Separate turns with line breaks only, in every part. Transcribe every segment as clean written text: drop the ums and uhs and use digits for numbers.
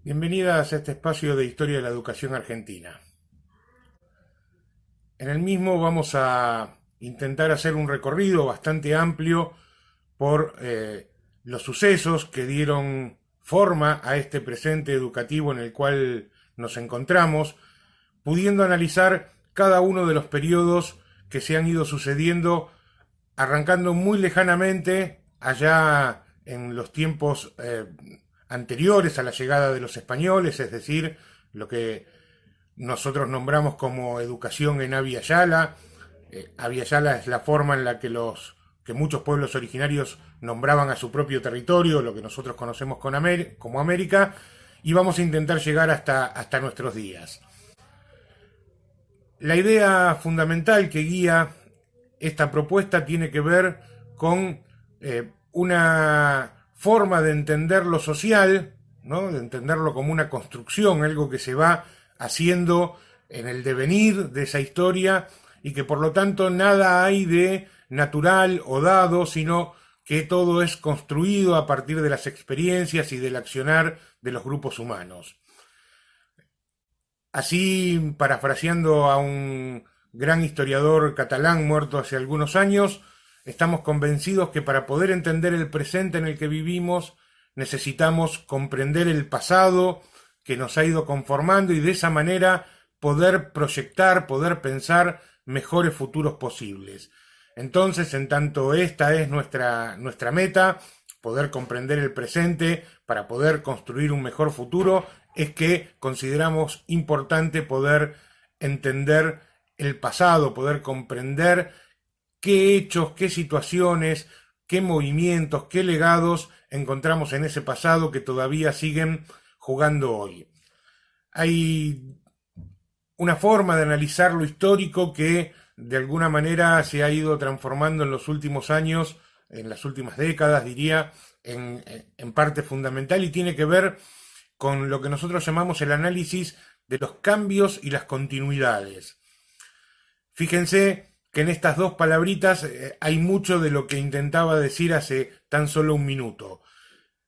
Bienvenidas a este espacio de Historia de la Educación Argentina. En el mismo vamos a intentar hacer un recorrido bastante amplio por los sucesos que dieron forma a este presente educativo en el cual nos encontramos, pudiendo analizar cada uno de los periodos que se han ido sucediendo, arrancando muy lejanamente, allá en los tiempos anteriores a la llegada de los españoles, es decir, lo que nosotros nombramos como educación en Abya Yala. Abya Yala es la forma en la que muchos pueblos originarios nombraban a su propio territorio, lo que nosotros conocemos como América, y vamos a intentar llegar hasta nuestros días. La idea fundamental que guía esta propuesta tiene que ver con una forma de entender lo social, ¿no? De entenderlo como una construcción, algo que se va haciendo en el devenir de esa historia y que por lo tanto nada hay de natural o dado, sino que todo es construido a partir de las experiencias y del accionar de los grupos humanos. Así, parafraseando a un gran historiador catalán muerto hace algunos años, estamos convencidos que para poder entender el presente en el que vivimos necesitamos comprender el pasado que nos ha ido conformando y de esa manera poder proyectar, poder pensar mejores futuros posibles. Entonces, en tanto esta es nuestra meta, poder comprender el presente para poder construir un mejor futuro, es que consideramos importante poder entender el pasado, poder comprender qué hechos, qué situaciones, qué movimientos, qué legados encontramos en ese pasado que todavía siguen jugando hoy. Hay una forma de analizar lo histórico que de alguna manera se ha ido transformando en los últimos años, en las últimas décadas, diría, en parte fundamental, y tiene que ver con lo que nosotros llamamos el análisis de los cambios y las continuidades. Fíjense que en estas dos palabritas hay mucho de lo que intentaba decir hace tan solo un minuto.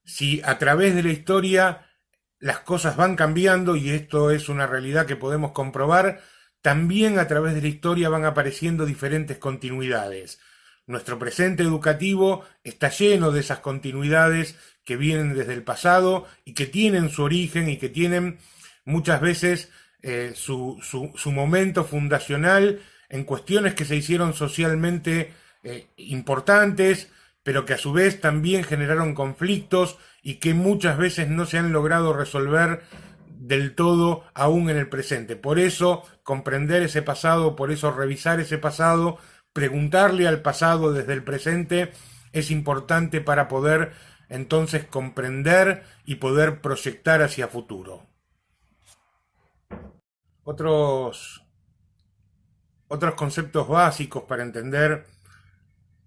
Si a través de la historia las cosas van cambiando, y esto es una realidad que podemos comprobar, también a través de la historia van apareciendo diferentes continuidades. Nuestro presente educativo está lleno de esas continuidades que vienen desde el pasado y que tienen su origen y que tienen muchas veces su momento fundacional en cuestiones que se hicieron socialmente importantes, pero que a su vez también generaron conflictos y que muchas veces no se han logrado resolver del todo aún en el presente. Por eso comprender ese pasado, por eso revisar ese pasado, preguntarle al pasado desde el presente es importante para poder entonces comprender y poder proyectar hacia futuro. Otros conceptos básicos para entender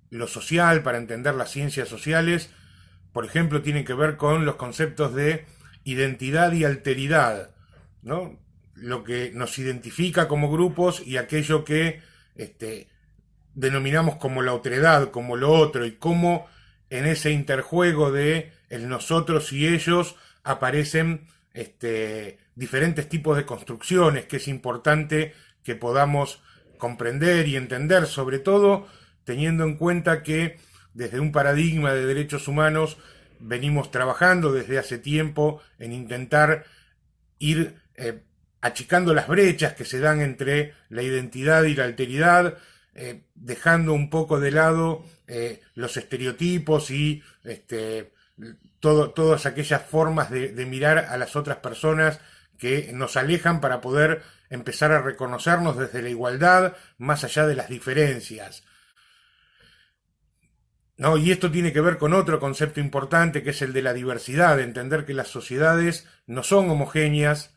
lo social, para entender las ciencias sociales, por ejemplo, tienen que ver con los conceptos de identidad y alteridad, ¿no? Lo que nos identifica como grupos y aquello que denominamos como la otredad, como lo otro, y cómo en ese interjuego de el nosotros y ellos aparecen diferentes tipos de construcciones que es importante que podamos comprender y entender, sobre todo teniendo en cuenta que desde un paradigma de derechos humanos venimos trabajando desde hace tiempo en intentar ir achicando las brechas que se dan entre la identidad y la alteridad, dejando un poco de lado los estereotipos y todas aquellas formas de mirar a las otras personas que nos alejan para poder empezar a reconocernos desde la igualdad, más allá de las diferencias. ¿No? Y esto tiene que ver con otro concepto importante que es el de la diversidad, de entender que las sociedades no son homogéneas,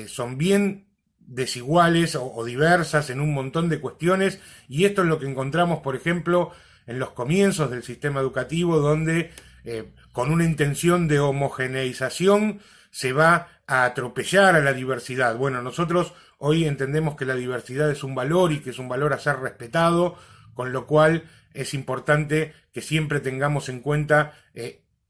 son bien desiguales o diversas en un montón de cuestiones, y esto es lo que encontramos, por ejemplo, en los comienzos del sistema educativo, donde con una intención de homogeneización se va a atropellar a la diversidad. Bueno, nosotros hoy entendemos que la diversidad es un valor y que es un valor a ser respetado, con lo cual es importante que siempre tengamos en cuenta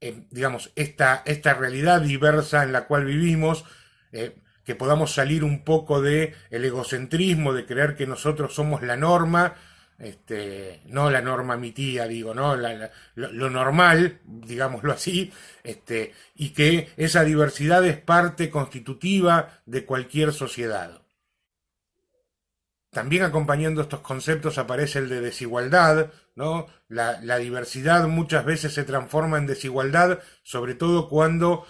digamos, esta realidad diversa en la cual vivimos, que podamos salir un poco de el egocentrismo, de creer que nosotros somos la norma, no la norma mi tía, digo, ¿no? Lo normal, digámoslo así, y que esa diversidad es parte constitutiva de cualquier sociedad. También acompañando estos conceptos aparece el de desigualdad, ¿no? La diversidad muchas veces se transforma en desigualdad, sobre todo cuando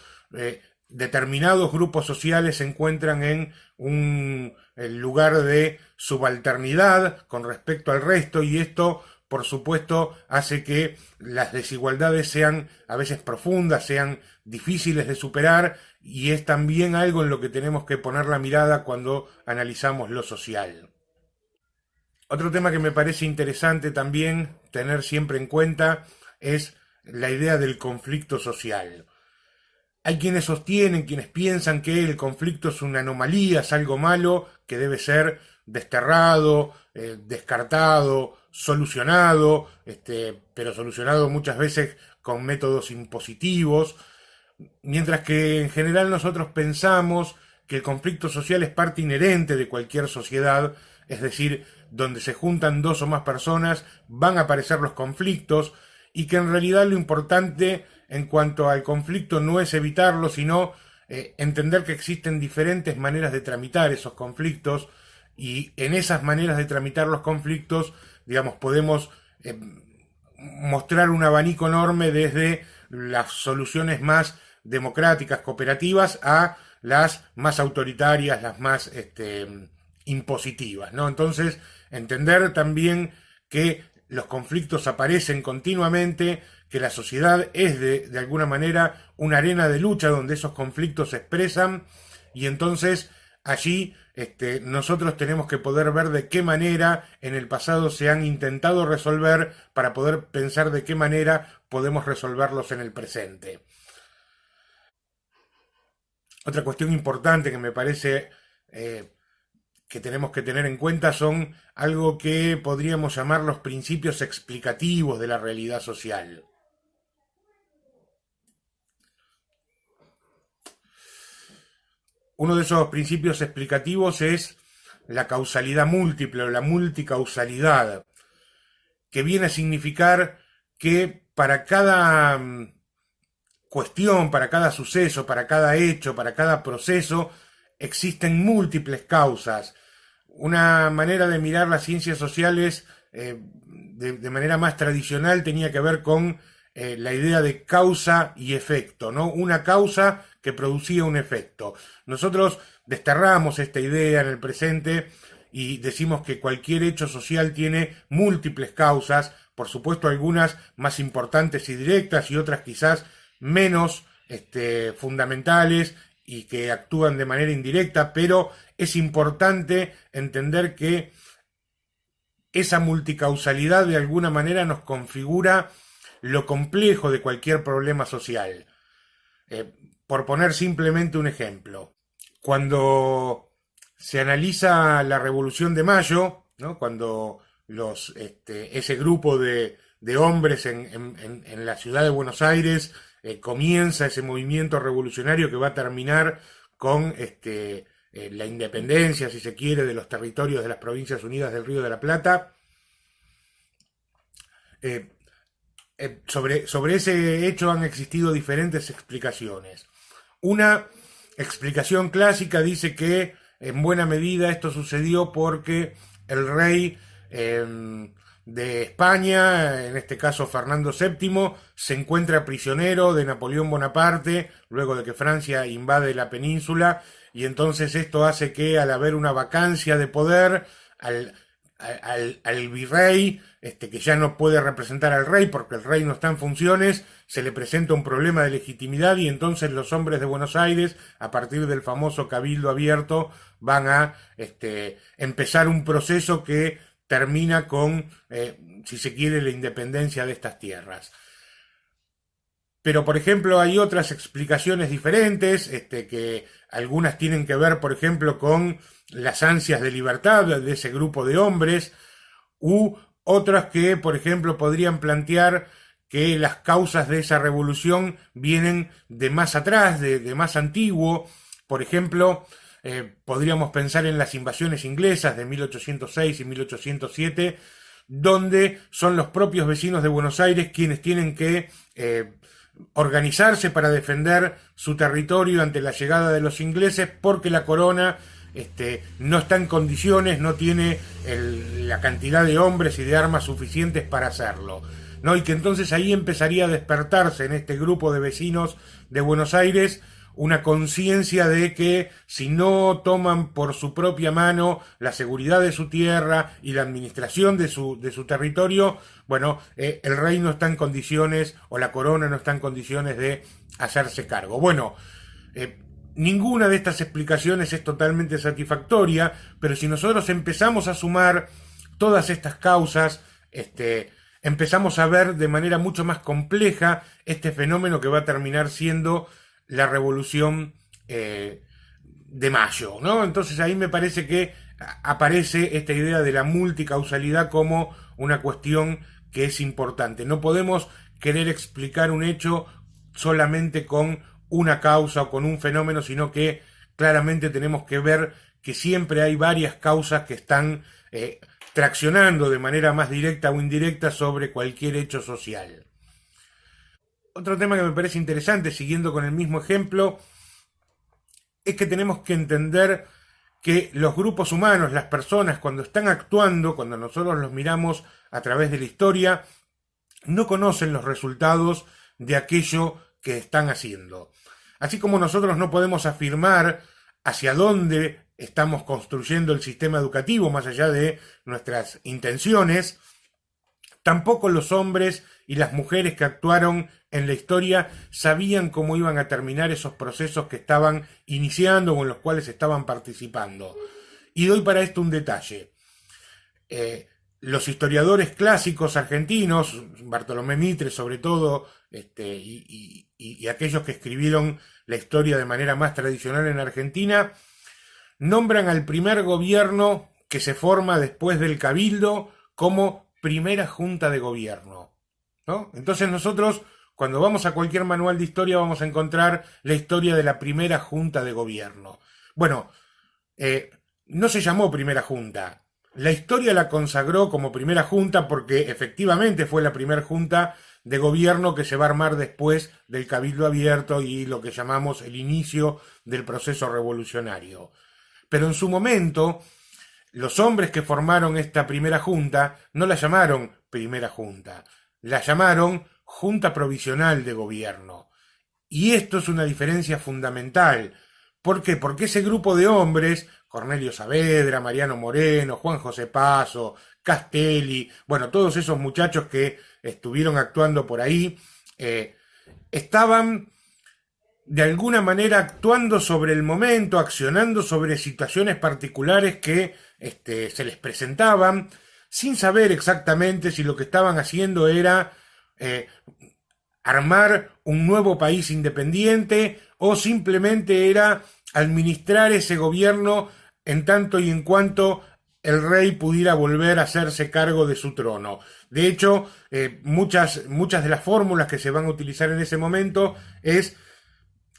determinados grupos sociales se encuentran en un lugar de subalternidad con respecto al resto, y esto, por supuesto, hace que las desigualdades sean a veces profundas, sean difíciles de superar, y es también algo en lo que tenemos que poner la mirada cuando analizamos lo social. Otro tema que me parece interesante también tener siempre en cuenta es la idea del conflicto social. Hay quienes sostienen, quienes piensan que el conflicto es una anomalía, es algo malo que debe ser desterrado, descartado, solucionado, pero solucionado muchas veces con métodos impositivos, mientras que en general nosotros pensamos que el conflicto social es parte inherente de cualquier sociedad, es decir, donde se juntan dos o más personas van a aparecer los conflictos, y que en realidad lo importante en cuanto al conflicto no es evitarlo, sino entender que existen diferentes maneras de tramitar esos conflictos, y en esas maneras de tramitar los conflictos, digamos, podemos mostrar un abanico enorme desde las soluciones más democráticas, cooperativas, a las más autoritarias, las más impositivas, ¿no? Entonces, entender también que los conflictos aparecen continuamente, que la sociedad es de alguna manera una arena de lucha donde esos conflictos se expresan, y entonces allí nosotros tenemos que poder ver de qué manera en el pasado se han intentado resolver para poder pensar de qué manera podemos resolverlos en el presente. Otra cuestión importante que me parece que tenemos que tener en cuenta son algo que podríamos llamar los principios explicativos de la realidad social. Uno de esos principios explicativos es la causalidad múltiple o la multicausalidad, que viene a significar que para cada cuestión, para cada suceso, para cada hecho, para cada proceso, existen múltiples causas. Una manera de mirar las ciencias sociales de manera más tradicional tenía que ver con la idea de causa y efecto, ¿no? Una causa que producía un efecto. Nosotros desterramos esta idea en el presente y decimos que cualquier hecho social tiene múltiples causas, por supuesto algunas más importantes y directas y otras quizás menos fundamentales y que actúan de manera indirecta, pero es importante entender que esa multicausalidad de alguna manera nos configura lo complejo de cualquier problema social. Por poner simplemente un ejemplo, cuando se analiza la Revolución de Mayo, ¿no? Cuando ese grupo de hombres en la ciudad de Buenos Aires comienza ese movimiento revolucionario que va a terminar con la independencia, si se quiere, de los territorios de las Provincias Unidas del Río de la Plata. Sobre ese hecho han existido diferentes explicaciones. Una explicación clásica dice que en buena medida esto sucedió porque el rey de España, en este caso Fernando VII, se encuentra prisionero de Napoleón Bonaparte luego de que Francia invade la península, y entonces esto hace que, al haber una vacancia de poder, al virrey, que ya no puede representar al rey porque el rey no está en funciones, se le presenta un problema de legitimidad, y entonces los hombres de Buenos Aires, a partir del famoso Cabildo Abierto, van a empezar un proceso que termina con, si se quiere, la independencia de estas tierras. Pero, por ejemplo, hay otras explicaciones diferentes, que algunas tienen que ver, por ejemplo, con las ansias de libertad de ese grupo de hombres, u otras que, por ejemplo, podrían plantear que las causas de esa revolución vienen de más atrás, de más antiguo. Por ejemplo, podríamos pensar en las invasiones inglesas de 1806 y 1807, donde son los propios vecinos de Buenos Aires quienes tienen que organizarse para defender su territorio ante la llegada de los ingleses, porque la corona no está en condiciones, no tiene la cantidad de hombres y de armas suficientes para hacerlo, ¿no? Y que entonces ahí empezaría a despertarse en este grupo de vecinos de Buenos Aires una conciencia de que si no toman por su propia mano la seguridad de su tierra y la administración de su territorio, bueno, el rey no está en condiciones, o la corona no está en condiciones de hacerse cargo. Bueno, ninguna de estas explicaciones es totalmente satisfactoria, pero si nosotros empezamos a sumar todas estas causas, empezamos a ver de manera mucho más compleja este fenómeno que va a terminar siendo la Revolución de Mayo, ¿no? Entonces ahí me parece que aparece esta idea de la multicausalidad como una cuestión que es importante. No podemos querer explicar un hecho solamente con una causa o con un fenómeno, sino que claramente tenemos que ver que siempre hay varias causas que están traccionando de manera más directa o indirecta sobre cualquier hecho social. Otro tema que me parece interesante, siguiendo con el mismo ejemplo, es que tenemos que entender que los grupos humanos, las personas, cuando están actuando, cuando nosotros los miramos a través de la historia, no conocen los resultados de aquello que están haciendo. Así como nosotros no podemos afirmar hacia dónde estamos construyendo el sistema educativo, más allá de nuestras intenciones, tampoco los hombres y las mujeres que actuaron en la historia sabían cómo iban a terminar esos procesos que estaban iniciando o en los cuales estaban participando. Y doy para esto un detalle. Los historiadores clásicos argentinos, Bartolomé Mitre sobre todo, y aquellos que escribieron la historia de manera más tradicional en Argentina, nombran al primer gobierno que se forma después del Cabildo como primera junta de gobierno, ¿no? Entonces nosotros, cuando vamos a cualquier manual de historia, vamos a encontrar la historia de la primera junta de gobierno. Bueno, no se llamó primera junta. La historia la consagró como primera junta porque efectivamente fue la primera junta de gobierno que se va a armar después del Cabildo Abierto y lo que llamamos el inicio del proceso revolucionario. Pero en su momento, los hombres que formaron esta primera junta no la llamaron primera junta, la llamaron Junta Provisional de Gobierno. Y esto es una diferencia fundamental. ¿Por qué? Porque ese grupo de hombres, Cornelio Saavedra, Mariano Moreno, Juan José Paso, Castelli, bueno, todos esos muchachos que estuvieron actuando por ahí, estaban de alguna manera actuando sobre el momento, accionando sobre situaciones particulares que se les presentaban, sin saber exactamente si lo que estaban haciendo era armar un nuevo país independiente o simplemente era administrar ese gobierno en tanto y en cuanto el rey pudiera volver a hacerse cargo de su trono. De hecho, muchas de las fórmulas que se van a utilizar en ese momento es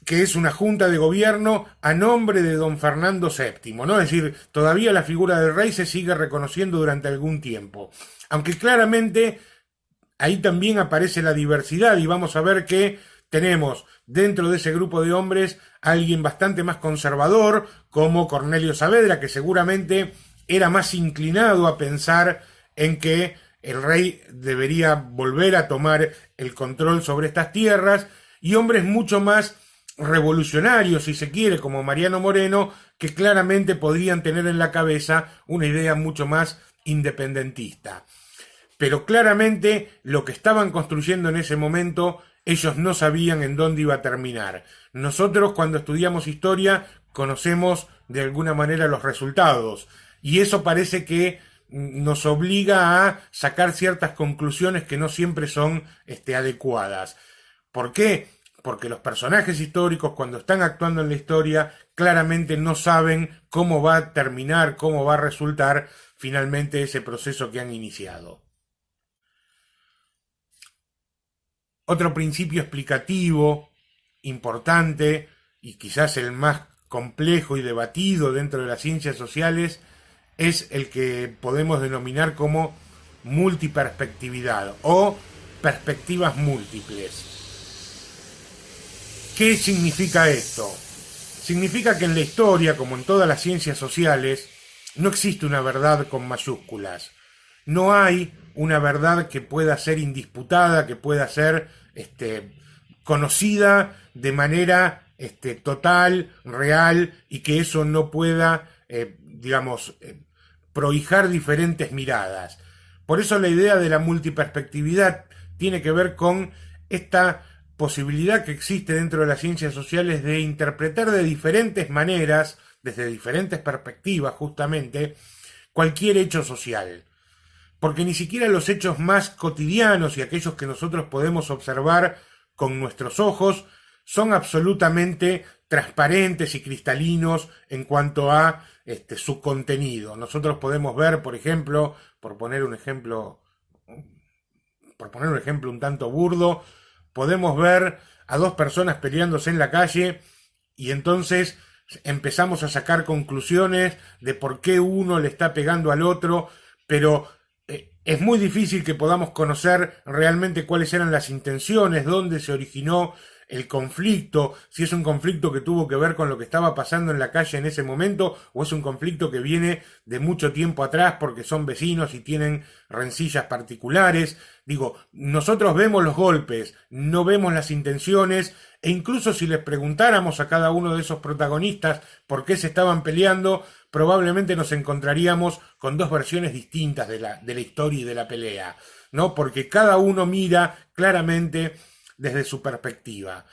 que es una junta de gobierno a nombre de don Fernando VII, ¿no? Es decir, todavía la figura del rey se sigue reconociendo durante algún tiempo. Aunque claramente ahí también aparece la diversidad y vamos a ver que tenemos dentro de ese grupo de hombres a alguien bastante más conservador como Cornelio Saavedra, que seguramente era más inclinado a pensar en que el rey debería volver a tomar el control sobre estas tierras, y hombres mucho más revolucionarios, si se quiere, como Mariano Moreno, que claramente podrían tener en la cabeza una idea mucho más independentista. Pero claramente lo que estaban construyendo en ese momento, ellos no sabían en dónde iba a terminar. Nosotros, cuando estudiamos historia, conocemos de alguna manera los resultados, y eso parece que nos obliga a sacar ciertas conclusiones que no siempre son adecuadas. ¿Por qué? Porque los personajes históricos, cuando están actuando en la historia, claramente no saben cómo va a terminar, cómo va a resultar finalmente ese proceso que han iniciado. Otro principio explicativo importante y quizás el más complejo y debatido dentro de las ciencias sociales es el que podemos denominar como multiperspectividad o perspectivas múltiples. ¿Qué significa esto? Significa que en la historia, como en todas las ciencias sociales, no existe una verdad con mayúsculas. No hay una verdad que pueda ser indisputada, que pueda ser conocida de manera total, real, y que eso no pueda, prohijar diferentes miradas. Por eso la idea de la multiperspectividad tiene que ver con esta posibilidad que existe dentro de las ciencias sociales de interpretar de diferentes maneras, desde diferentes perspectivas justamente, cualquier hecho social. Porque ni siquiera los hechos más cotidianos y aquellos que nosotros podemos observar con nuestros ojos son absolutamente transparentes y cristalinos en cuanto a su contenido. Nosotros podemos ver, por ejemplo, por poner un ejemplo un tanto burdo, podemos ver a dos personas peleándose en la calle y entonces empezamos a sacar conclusiones de por qué uno le está pegando al otro, pero es muy difícil que podamos conocer realmente cuáles eran las intenciones, dónde se originó el conflicto, si es un conflicto que tuvo que ver con lo que estaba pasando en la calle en ese momento o es un conflicto que viene de mucho tiempo atrás porque son vecinos y tienen rencillas particulares. Digo, nosotros vemos los golpes, no vemos las intenciones, e incluso si les preguntáramos a cada uno de esos protagonistas por qué se estaban peleando, probablemente nos encontraríamos con dos versiones distintas de la historia y de la pelea, ¿no? Porque cada uno mira claramente desde su perspectiva.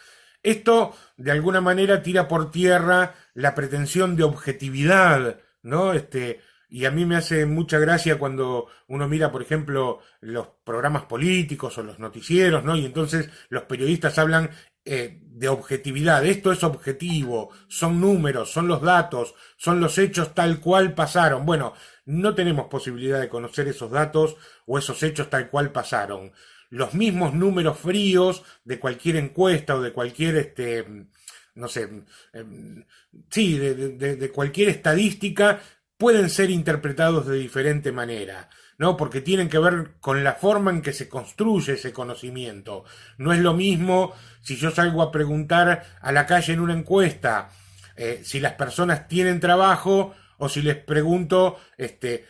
Esto, de alguna manera, tira por tierra la pretensión de objetividad, ¿no? Y a mí me hace mucha gracia cuando uno mira, por ejemplo, los programas políticos o los noticieros, ¿no? Y entonces los periodistas hablan de objetividad. Esto es objetivo, son números, son los datos, son los hechos tal cual pasaron. Bueno, no tenemos posibilidad de conocer esos datos o esos hechos tal cual pasaron. Los mismos números fríos de cualquier encuesta o de cualquier, de cualquier estadística pueden ser interpretados de diferente manera, ¿no? Porque tienen que ver con la forma en que se construye ese conocimiento. No es lo mismo si yo salgo a preguntar a la calle en una encuesta si las personas tienen trabajo o si les pregunto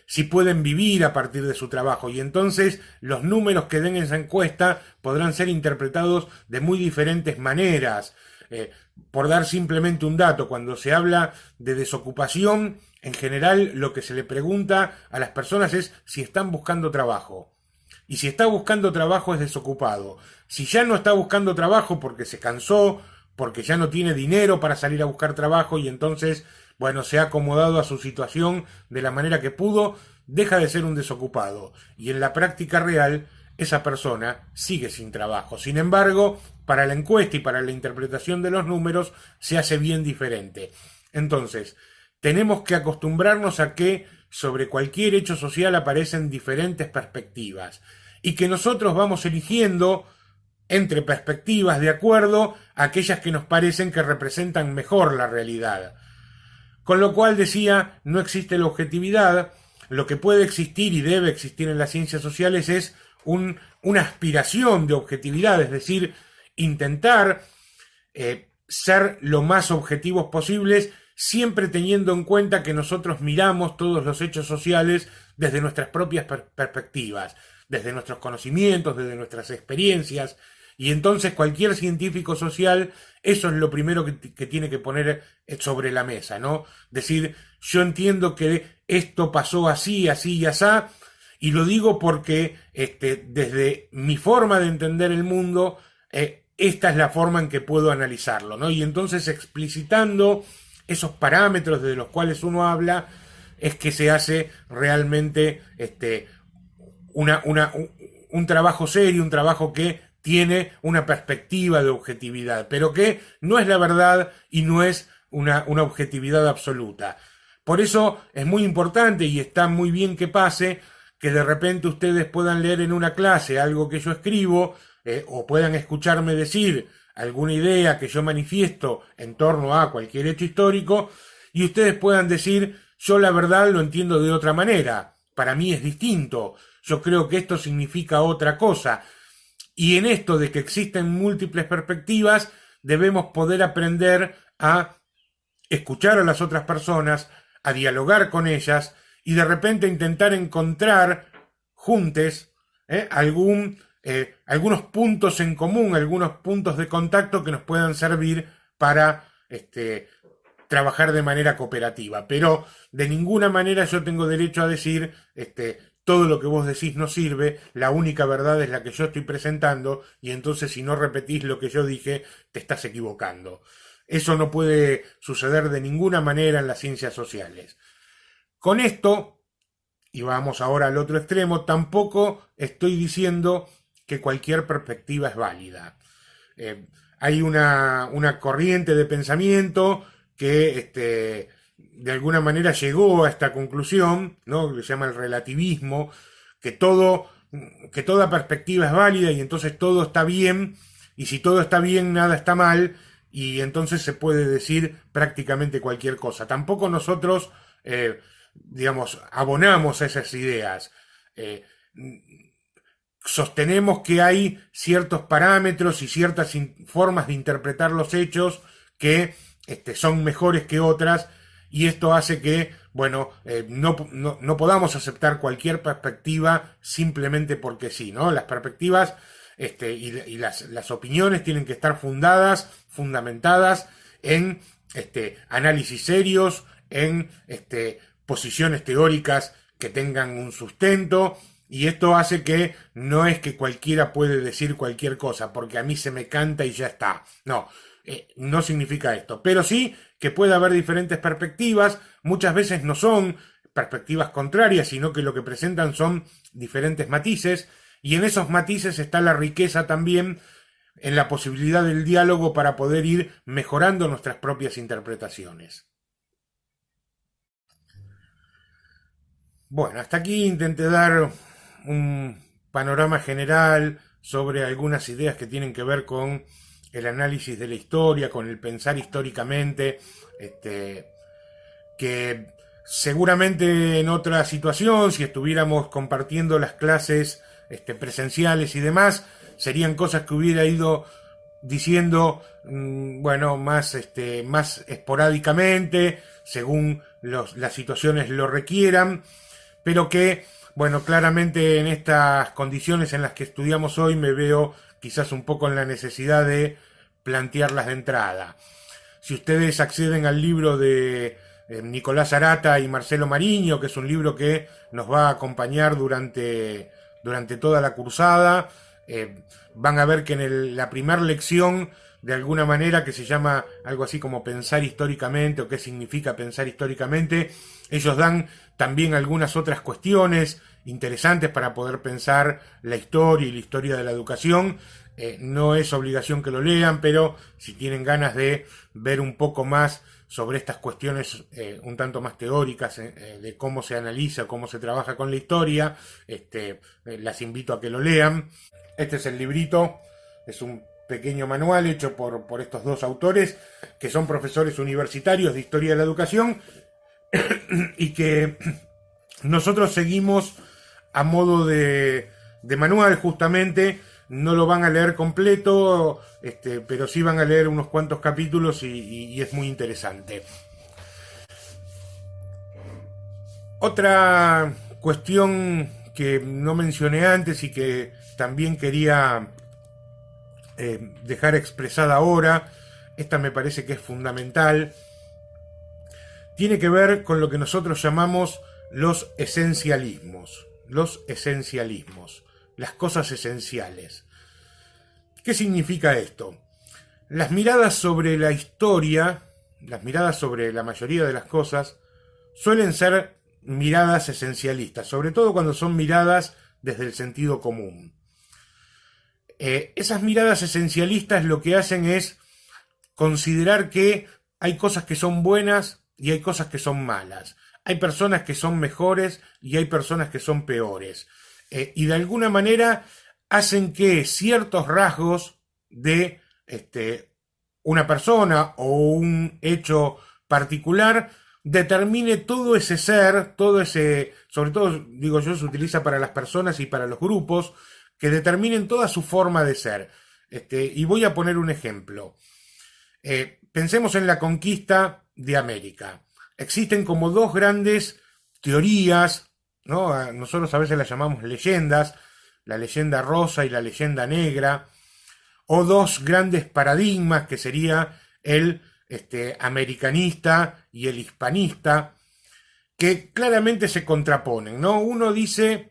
si pueden vivir a partir de su trabajo. Y entonces los números que den en esa encuesta podrán ser interpretados de muy diferentes maneras. Por dar simplemente un dato, cuando se habla de desocupación, en general lo que se le pregunta a las personas es si están buscando trabajo. Y si está buscando trabajo es desocupado. Si ya no está buscando trabajo porque se cansó, porque ya no tiene dinero para salir a buscar trabajo y entonces, bueno, se ha acomodado a su situación de la manera que pudo, deja de ser un desocupado. Y en la práctica real, esa persona sigue sin trabajo. Sin embargo, para la encuesta y para la interpretación de los números se hace bien diferente. Entonces, tenemos que acostumbrarnos a que sobre cualquier hecho social aparecen diferentes perspectivas y que nosotros vamos eligiendo entre perspectivas de acuerdo a aquellas que nos parecen que representan mejor la realidad. Con lo cual decía, no existe la objetividad, lo que puede existir y debe existir en las ciencias sociales es una aspiración de objetividad, es decir, intentar ser lo más objetivos posibles, siempre teniendo en cuenta que nosotros miramos todos los hechos sociales desde nuestras propias perspectivas, desde nuestros conocimientos, desde nuestras experiencias, y entonces cualquier científico social, eso es lo primero que tiene que poner sobre la mesa, ¿no? Decir, yo entiendo que esto pasó así, así y asá, y lo digo porque desde mi forma de entender el mundo, esta es la forma en que puedo analizarlo, ¿no? Y entonces explicitando esos parámetros de los cuales uno habla, es que se hace realmente un trabajo serio, un trabajo que tiene una perspectiva de objetividad, pero que no es la verdad y no es una objetividad absoluta. Por eso es muy importante y está muy bien que pase que de repente ustedes puedan leer en una clase algo que yo escribo o puedan escucharme decir alguna idea que yo manifiesto en torno a cualquier hecho histórico y ustedes puedan decir, yo la verdad lo entiendo de otra manera, para mí es distinto, yo creo que esto significa otra cosa. Y en esto de que existen múltiples perspectivas, debemos poder aprender a escuchar a las otras personas, a dialogar con ellas y de repente intentar encontrar juntos algunos puntos en común, algunos puntos de contacto que nos puedan servir para trabajar de manera cooperativa. Pero de ninguna manera yo tengo derecho a decir todo lo que vos decís no sirve, la única verdad es la que yo estoy presentando y entonces si no repetís lo que yo dije, te estás equivocando. Eso no puede suceder de ninguna manera en las ciencias sociales. Con esto, y vamos ahora al otro extremo, tampoco estoy diciendo que cualquier perspectiva es válida. Hay una corriente de pensamiento que de alguna manera llegó a esta conclusión, ¿no? Que se llama el relativismo, que toda perspectiva es válida y entonces todo está bien, y si todo está bien, nada está mal, y entonces se puede decir prácticamente cualquier cosa. Tampoco nosotros, abonamos a esas ideas. Sostenemos que hay ciertos parámetros y ciertas formas de interpretar los hechos que son mejores que otras, y esto hace que, no podamos aceptar cualquier perspectiva simplemente porque sí, ¿no? Las perspectivas y las opiniones tienen que estar fundamentadas en análisis serios, en posiciones teóricas que tengan un sustento, y esto hace que no es que cualquiera puede decir cualquier cosa, porque a mí se me canta y ya está. No, no significa esto, pero sí que puede haber diferentes perspectivas, muchas veces no son perspectivas contrarias, sino que lo que presentan son diferentes matices, y en esos matices está la riqueza también en la posibilidad del diálogo para poder ir mejorando nuestras propias interpretaciones. Bueno, hasta aquí intenté dar un panorama general sobre algunas ideas que tienen que ver con el análisis de la historia, con el pensar históricamente, que seguramente en otra situación, si estuviéramos compartiendo las clases presenciales y demás, serían cosas que hubiera ido diciendo, más esporádicamente, según las situaciones lo requieran, pero que, claramente en estas condiciones en las que estudiamos hoy me veo quizás un poco en la necesidad de plantearlas de entrada. Si ustedes acceden al libro de Nicolás Arata y Marcelo Mariño, que es un libro que nos va a acompañar durante toda la cursada, van a ver que en la primera lección, de alguna manera, que se llama algo así como pensar históricamente o qué significa pensar históricamente, ellos dan también algunas otras cuestiones interesantes para poder pensar la historia y la historia de la educación. No es obligación que lo lean, pero si tienen ganas de ver un poco más sobre estas cuestiones un tanto más teóricas de cómo se analiza, cómo se trabaja con la historia, las invito a que lo lean. Este es el librito, es un pequeño manual hecho por estos dos autores que son profesores universitarios de historia de la educación y que nosotros seguimos a modo de manual. Justamente no lo van a leer completo, pero sí van a leer unos cuantos capítulos y es muy interesante. Otra cuestión que no mencioné antes y que también quería dejar expresada ahora, esta me parece que es fundamental, tiene que ver con lo que nosotros llamamos los esencialismos, las cosas esenciales. ¿Qué significa esto? Las miradas sobre la historia, las miradas sobre la mayoría de las cosas, suelen ser miradas esencialistas, sobre todo cuando son miradas desde el sentido común. Esas miradas esencialistas lo que hacen es considerar que hay cosas que son buenas y hay cosas que son malas. Hay personas que son mejores y hay personas que son peores. Y de alguna manera hacen que ciertos rasgos de una persona o un hecho particular determine todo ese ser, todo ese, sobre todo digo yo, se utiliza para las personas y para los grupos, que determinen toda su forma de ser. Y voy a poner un ejemplo. Pensemos en la conquista de América. Existen como dos grandes teorías, ¿no? Nosotros a veces las llamamos leyendas, la leyenda rosa y la leyenda negra, o dos grandes paradigmas que sería el americanista y el hispanista, que claramente se contraponen, ¿no? Uno dice,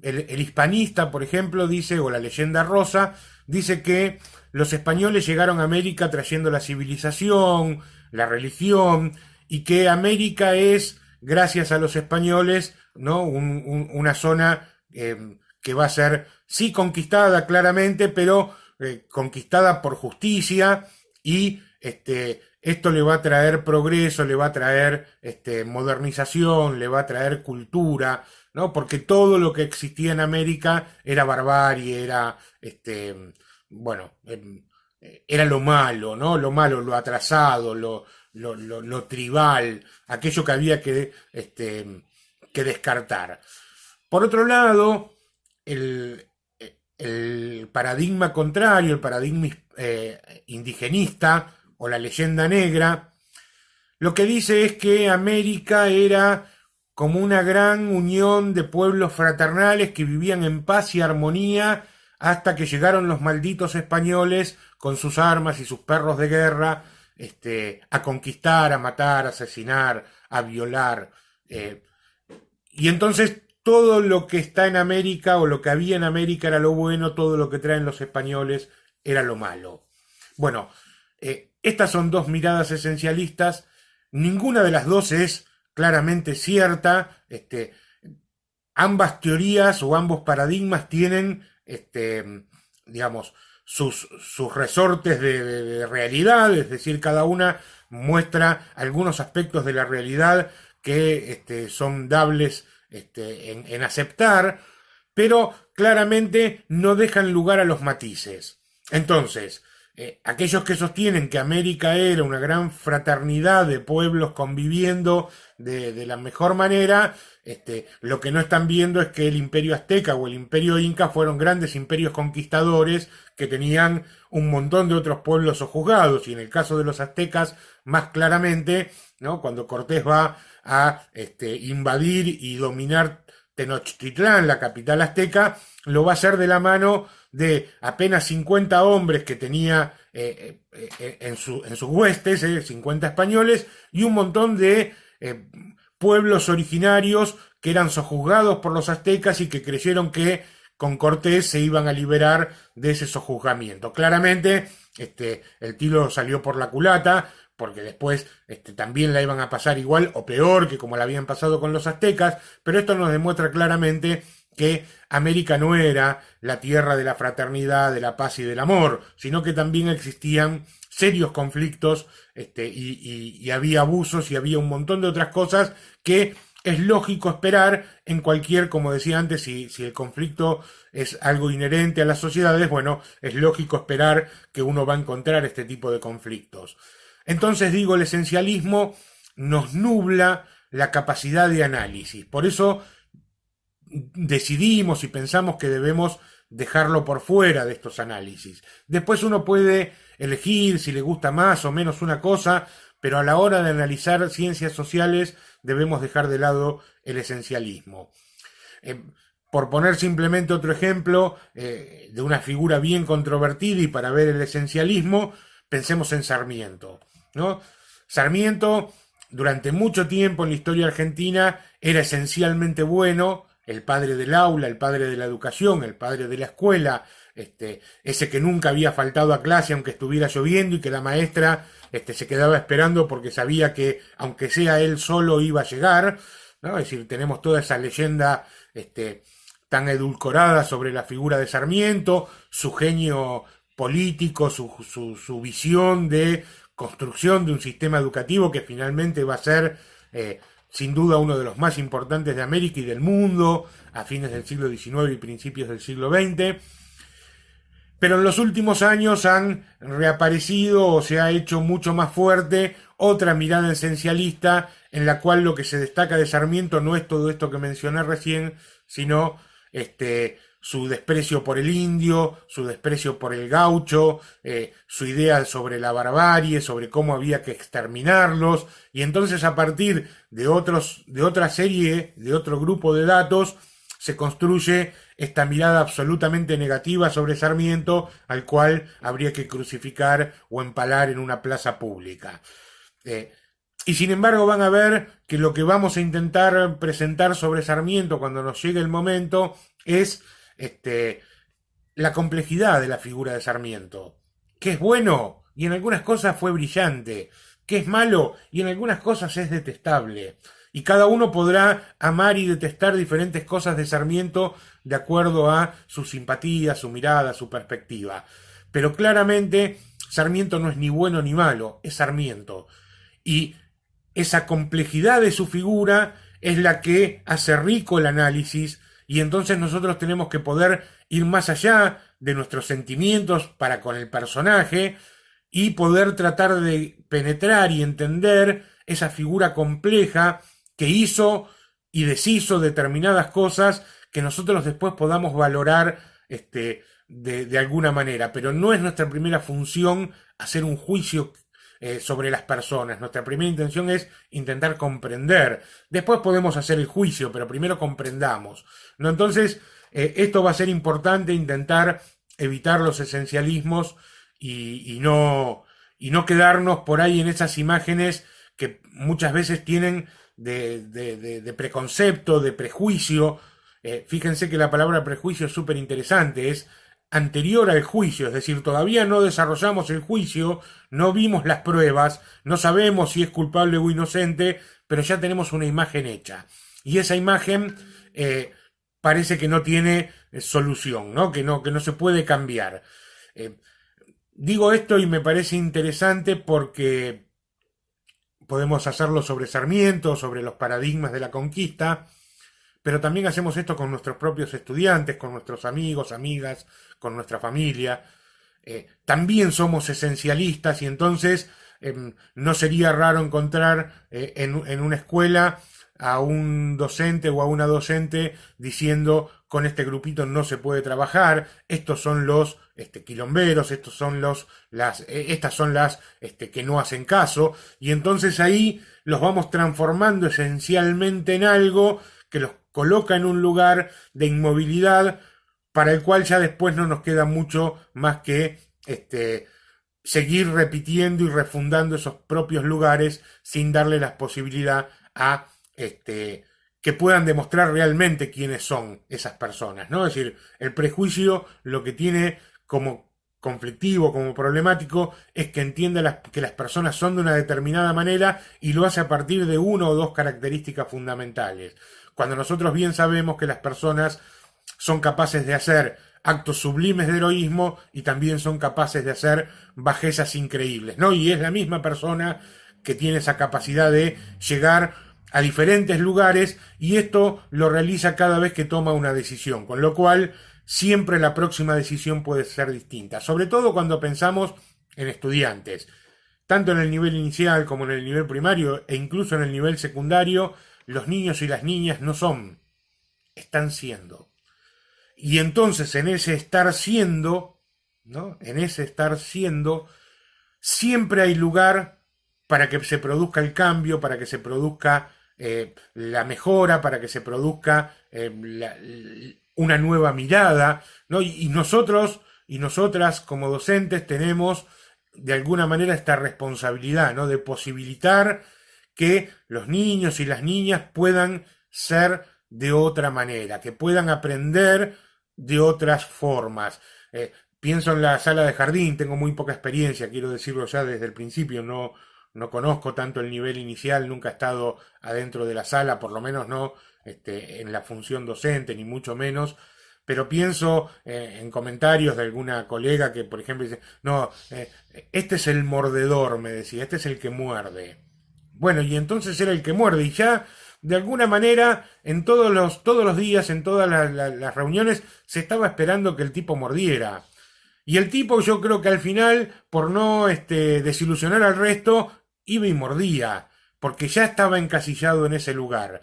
el hispanista, por ejemplo, dice, o la leyenda rosa, dice que los españoles llegaron a América trayendo la civilización, la religión, y que América es, gracias a los españoles, ¿no? Una zona que va a ser, sí, conquistada claramente, pero conquistada por justicia, y esto le va a traer progreso, le va a traer modernización, le va a traer cultura, ¿no? Porque todo lo que existía en América era barbarie, era bueno, era lo malo, ¿no? Lo malo, lo atrasado, lo tribal, aquello que había que descartar. Por otro lado, el paradigma contrario, el paradigma indigenista o la leyenda negra, lo que dice es que América era como una gran unión de pueblos fraternales que vivían en paz y armonía hasta que llegaron los malditos españoles con sus armas y sus perros de guerra a conquistar, a matar, a asesinar, a violar. Y entonces todo lo que está en América o lo que había en América era lo bueno, todo lo que traen los españoles era lo malo. Bueno, estas son dos miradas esencialistas, ninguna de las dos es claramente cierta, ambas teorías o ambos paradigmas tienen, digamos, sus resortes de realidad, es decir, cada una muestra algunos aspectos de la realidad que son dables en aceptar, pero claramente no dejan lugar a los matices. Entonces, aquellos que sostienen que América era una gran fraternidad de pueblos conviviendo de la mejor manera, lo que no están viendo es que el imperio azteca o el imperio inca fueron grandes imperios conquistadores que tenían un montón de otros pueblos sojuzgados, y en el caso de los aztecas más claramente, ¿no? Cuando Cortés va a invadir y dominar Tenochtitlán, la capital azteca, lo va a hacer de la mano de apenas 50 hombres que tenía en sus huestes, 50 españoles, y un montón de pueblos originarios que eran sojuzgados por los aztecas y que creyeron que con Cortés se iban a liberar de ese sojuzgamiento. Claramente, el tiro salió por la culata, porque después también la iban a pasar igual o peor que como la habían pasado con los aztecas, pero esto nos demuestra claramente que América no era la tierra de la fraternidad, de la paz y del amor, sino que también existían serios conflictos y había abusos y había un montón de otras cosas que es lógico esperar en cualquier, como decía antes, si el conflicto es algo inherente a las sociedades, bueno, es lógico esperar que uno va a encontrar este tipo de conflictos. Entonces digo, el esencialismo nos nubla la capacidad de análisis. Por eso decidimos y pensamos que debemos dejarlo por fuera de estos análisis. Después uno puede elegir si le gusta más o menos una cosa, pero a la hora de analizar ciencias sociales debemos dejar de lado el esencialismo. Por poner simplemente otro ejemplo de una figura bien controvertida y para ver el esencialismo, pensemos en Sarmiento, ¿no? Sarmiento, durante mucho tiempo en la historia argentina, era esencialmente bueno, el padre del aula, el padre de la educación, el padre de la escuela, ese que nunca había faltado a clase aunque estuviera lloviendo y que la maestra se quedaba esperando porque sabía que aunque sea él solo iba a llegar, ¿no? Es decir, tenemos toda esa leyenda tan edulcorada sobre la figura de Sarmiento, su genio político, su visión de construcción de un sistema educativo que finalmente va a ser sin duda uno de los más importantes de América y del mundo a fines del siglo XIX y principios del siglo XX. Pero en los últimos años han reaparecido o se ha hecho mucho más fuerte otra mirada esencialista en la cual lo que se destaca de Sarmiento no es todo esto que mencioné recién, sino su desprecio por el indio, su desprecio por el gaucho, su idea sobre la barbarie, sobre cómo había que exterminarlos, y entonces a partir de otra serie, de otro grupo de datos, se construye esta mirada absolutamente negativa sobre Sarmiento, al cual habría que crucificar o empalar en una plaza pública. Y sin embargo van a ver que lo que vamos a intentar presentar sobre Sarmiento cuando nos llegue el momento es la complejidad de la figura de Sarmiento. Que es bueno y en algunas cosas fue brillante, que es malo y en algunas cosas es detestable. Y cada uno podrá amar y detestar diferentes cosas de Sarmiento de acuerdo a su simpatía, su mirada, su perspectiva. Pero claramente Sarmiento no es ni bueno ni malo, es Sarmiento. Y esa complejidad de su figura es la que hace rico el análisis, y entonces nosotros tenemos que poder ir más allá de nuestros sentimientos para con el personaje y poder tratar de penetrar y entender esa figura compleja que hizo y deshizo determinadas cosas que nosotros después podamos valorar de alguna manera. Pero no es nuestra primera función hacer un juicio sobre las personas. Nuestra primera intención es intentar comprender. Después podemos hacer el juicio, pero primero comprendamos, ¿no? Entonces, esto va a ser importante, intentar evitar los esencialismos y no quedarnos por ahí en esas imágenes que muchas veces tienen de preconcepto, de prejuicio. Fíjense que la palabra prejuicio es súper interesante, es anterior al juicio, es decir, todavía no desarrollamos el juicio, no vimos las pruebas, no sabemos si es culpable o inocente, pero ya tenemos una imagen hecha. Y esa imagen parece que no tiene solución, ¿no? Que no se puede cambiar. Digo esto y me parece interesante porque podemos hacerlo sobre Sarmiento, sobre los paradigmas de la conquista, pero también hacemos esto con nuestros propios estudiantes, con nuestros amigos, amigas, con nuestra familia. También somos esencialistas y entonces no sería raro encontrar en una escuela a un docente o a una docente diciendo con este grupito no se puede trabajar, estos son los quilomberos, estas son las que no hacen caso, y entonces ahí los vamos transformando esencialmente en algo que los coloca en un lugar de inmovilidad para el cual ya después no nos queda mucho más que seguir repitiendo y refundando esos propios lugares sin darle la posibilidad a que puedan demostrar realmente quiénes son esas personas, ¿no? Es decir, el prejuicio lo que tiene como conflictivo, como problemático, es que entienda que las personas son de una determinada manera y lo hace a partir de una o dos características fundamentales. Cuando nosotros bien sabemos que las personas son capaces de hacer actos sublimes de heroísmo y también son capaces de hacer bajezas increíbles, ¿no? Y es la misma persona que tiene esa capacidad de llegar a diferentes lugares y esto lo realiza cada vez que toma una decisión, con lo cual siempre la próxima decisión puede ser distinta, sobre todo cuando pensamos en estudiantes, tanto en el nivel inicial como en el nivel primario e incluso en el nivel secundario. Los niños y las niñas no son, están siendo. Y entonces en ese estar siendo, ¿no? En ese estar siendo, siempre hay lugar para que se produzca el cambio, para que se produzca la mejora, para que se produzca una nueva mirada, ¿no? Y nosotros y nosotras como docentes tenemos de alguna manera esta responsabilidad, ¿no? De posibilitar que los niños y las niñas puedan ser de otra manera, que puedan aprender de otras formas. Pienso en la sala de jardín, tengo muy poca experiencia, quiero decirlo ya desde el principio, no conozco tanto el nivel inicial, nunca he estado adentro de la sala, por lo menos no en la función docente, ni mucho menos, pero pienso en comentarios de alguna colega que, por ejemplo, dice, no, este es el mordedor, me decía, este es el que muerde. Bueno, y entonces era el que muerde, y ya de alguna manera en todos los días, en todas las reuniones, se estaba esperando que el tipo mordiera. Y el tipo, yo creo que al final, por no desilusionar al resto, iba y mordía, porque ya estaba encasillado en ese lugar.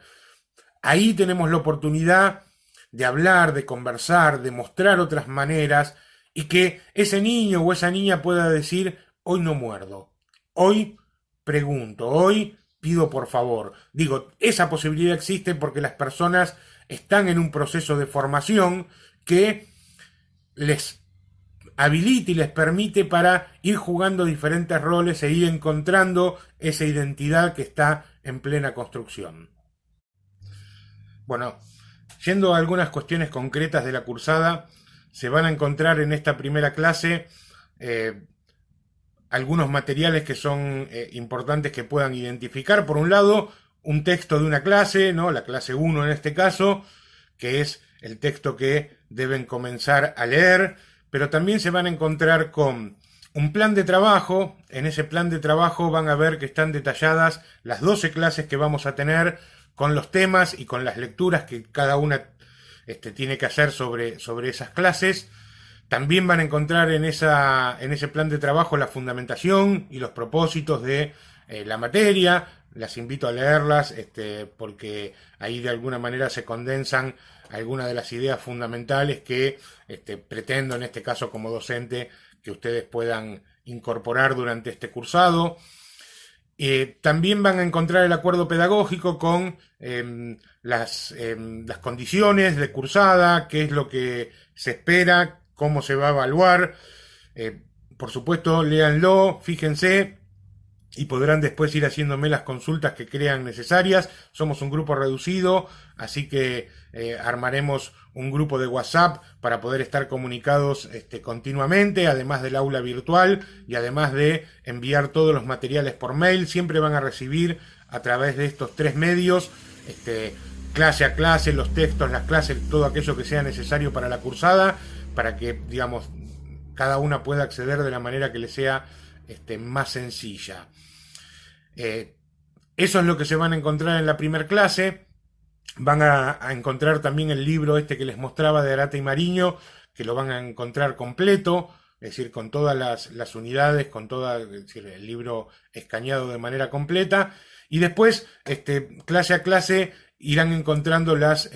Ahí tenemos la oportunidad de hablar, de conversar, de mostrar otras maneras y que ese niño o esa niña pueda decir, hoy no muerdo, hoy pregunto, hoy pido por favor. Digo, esa posibilidad existe porque las personas están en un proceso de formación que les habilita y les permite para ir jugando diferentes roles e ir encontrando esa identidad que está en plena construcción. Bueno, yendo a algunas cuestiones concretas de la cursada, se van a encontrar en esta primera clase eh, algunos materiales que son importantes que puedan identificar. Por un lado, un texto de una clase, ¿no? La clase 1 en este caso, que es el texto que deben comenzar a leer, pero también se van a encontrar con un plan de trabajo. En ese plan de trabajo van a ver que están detalladas las 12 clases que vamos a tener, con los temas y con las lecturas que cada una tiene que hacer sobre esas clases. También van a encontrar en ese plan de trabajo la fundamentación y los propósitos de la materia. Las invito a leerlas porque ahí de alguna manera se condensan algunas de las ideas fundamentales que pretendo en este caso como docente que ustedes puedan incorporar durante este cursado. También van a encontrar el acuerdo pedagógico con las condiciones de cursada, qué es lo que se espera, cómo se va a evaluar. Por supuesto, léanlo, fíjense y podrán después ir haciéndome las consultas que crean necesarias. Somos un grupo reducido, así que armaremos un grupo de WhatsApp para poder estar comunicados continuamente, además del aula virtual y además de enviar todos los materiales por mail. Siempre van a recibir a través de estos 3 medios, clase a clase, los textos, las clases, todo aquello que sea necesario para la cursada, para que, digamos, cada una pueda acceder de la manera que le sea más sencilla. Eso es lo que se van a encontrar en la primera clase. Van a encontrar también el libro que les mostraba de Arata y Mariño, que lo van a encontrar completo, es decir, con todas las unidades, con todo, es decir, el libro escaneado de manera completa. Y después, clase a clase, irán encontrando las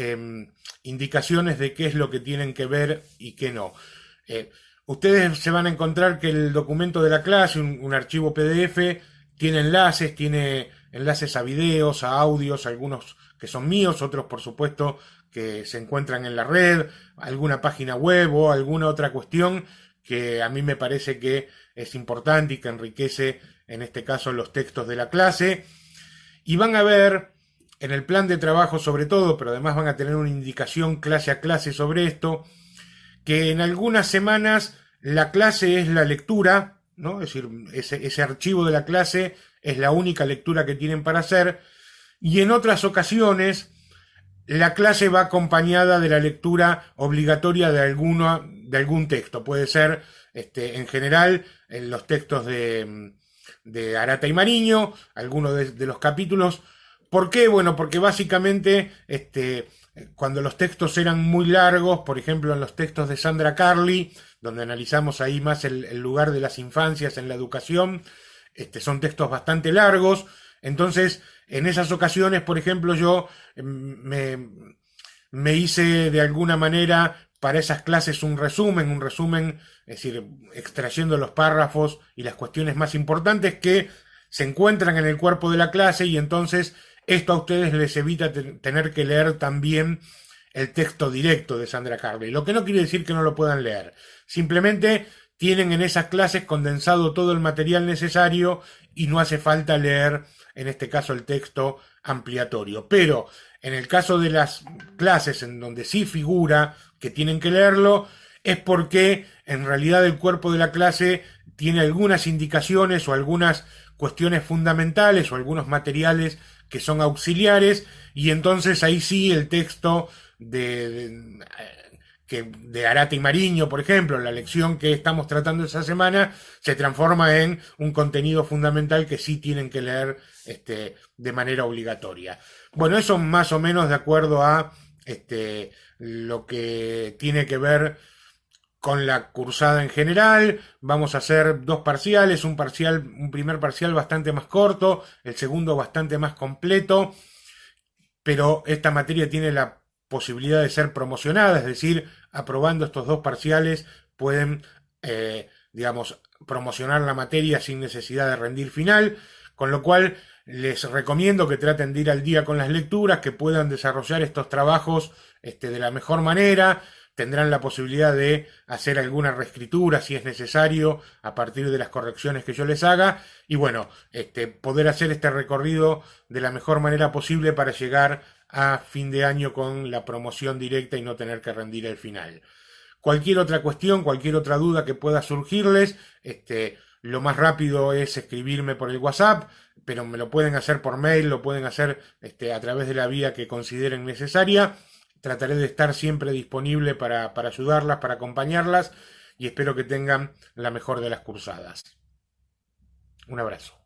indicaciones de qué es lo que tienen que ver y qué no. Ustedes se van a encontrar que el documento de la clase, un archivo PDF, tiene enlaces a videos, a audios, algunos que son míos, otros por supuesto que se encuentran en la red, alguna página web o alguna otra cuestión que a mí me parece que es importante y que enriquece en este caso los textos de la clase. Y van a ver en el plan de trabajo sobre todo, pero además van a tener una indicación clase a clase sobre esto, que en algunas semanas la clase es la lectura, ¿no? Es decir, ese archivo de la clase es la única lectura que tienen para hacer, y en otras ocasiones la clase va acompañada de la lectura obligatoria de algún texto. Puede ser, en general, en los textos de Arata y Mariño, algunos de los capítulos. ¿Por qué? Bueno, porque básicamente cuando los textos eran muy largos, por ejemplo en los textos de Sandra Carli, donde analizamos ahí más el lugar de las infancias en la educación, son textos bastante largos. Entonces, en esas ocasiones, por ejemplo, yo me hice de alguna manera para esas clases un resumen, es decir, extrayendo los párrafos y las cuestiones más importantes que se encuentran en el cuerpo de la clase, y entonces esto a ustedes les evita tener que leer también el texto directo de Sandra Carli. Lo que no quiere decir que no lo puedan leer. Simplemente tienen en esas clases condensado todo el material necesario y no hace falta leer, en este caso, el texto ampliatorio. Pero en el caso de las clases en donde sí figura que tienen que leerlo, es porque en realidad el cuerpo de la clase tiene algunas indicaciones o algunas cuestiones fundamentales o algunos materiales que son auxiliares, y entonces ahí sí el texto de Arata y Mariño, por ejemplo, la lección que estamos tratando esa semana, se transforma en un contenido fundamental que sí tienen que leer de manera obligatoria. Bueno, eso más o menos de acuerdo a lo que tiene que ver con la cursada en general. Vamos a hacer 2 parciales, un primer parcial bastante más corto, el segundo bastante más completo, pero esta materia tiene la posibilidad de ser promocionada, es decir, aprobando estos 2 parciales pueden, digamos, promocionar la materia sin necesidad de rendir final, con lo cual les recomiendo que traten de ir al día con las lecturas, que puedan desarrollar estos trabajos de la mejor manera. Tendrán la posibilidad de hacer alguna reescritura si es necesario a partir de las correcciones que yo les haga y bueno, poder hacer este recorrido de la mejor manera posible para llegar a fin de año con la promoción directa y no tener que rendir el final. Cualquier otra cuestión, cualquier otra duda que pueda surgirles, lo más rápido es escribirme por el WhatsApp, pero me lo pueden hacer por mail, lo pueden hacer a través de la vía que consideren necesaria. Trataré de estar siempre disponible para ayudarlas, para acompañarlas y espero que tengan la mejor de las cursadas. Un abrazo.